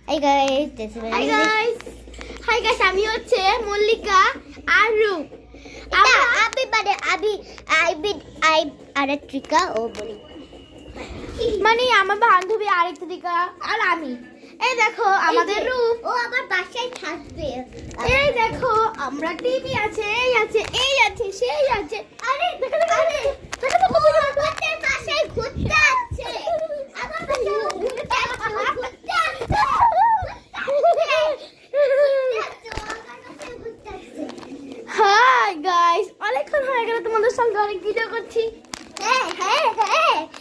Hi guys, this is Hi guys. Hi guys, আমি হচ্ছে মল্লিকা আর রূপ। I আরেত্রিকা ও বলি। মানে আমার বান্ধবী আরেকটা আর আমি। এই দেখো আমাদের রূপ। ও আমার বাসায় থাকবে। এই দেখো আমরা টিভি আছে, এই আছে, এই আছে, সেই আছে। আরে দেখো আমাদের বাসায় ঘুরতে আসছে। আমার বাসায় ঘুরতে হাই গাইস, অনেকক্ষণ হয়ে গেল তোমাদের সঙ্গে অনেক ভিডিও করছি। হ্যাঁ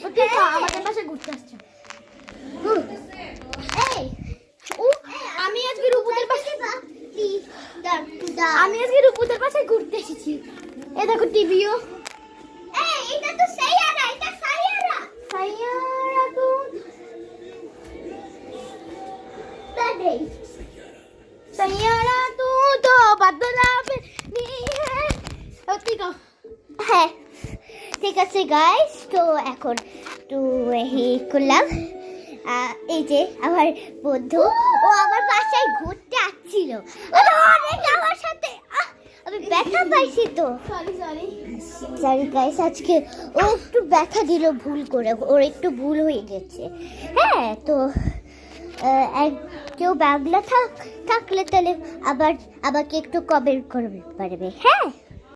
ওকে আমাদের বাসায় ঘুরতে আসছে। আমি আজকে রূপুদের বাসায় ঘুরতে এসেছি। এই দেখো টিভিও। এটা তো সাইয়ারা, এটা সাইয়ারা। সাইয়ারা তো দাদে সাইয়ারা তো বদলা নি হ্যায়। ঠিক আছে। হ্যাঁ ঠিক আছে গাইস, তো এখন একটু করলাম। এই যে আমার বন্ধু, ও আমার বাসায় ঘুরতে আসছিল। অনেক আমার সাথে আমি ব্যথা পাইছি তো। সরি গাইস, আজকে ও একটু ব্যথা দিল ভুল করে, ওর একটু ভুল হয়ে গেছে। হ্যাঁ তো কেউ বাংলা থাকলে তাহলে আবার আমাকে একটু কমেন্ট করবে পারবে। হ্যাঁ।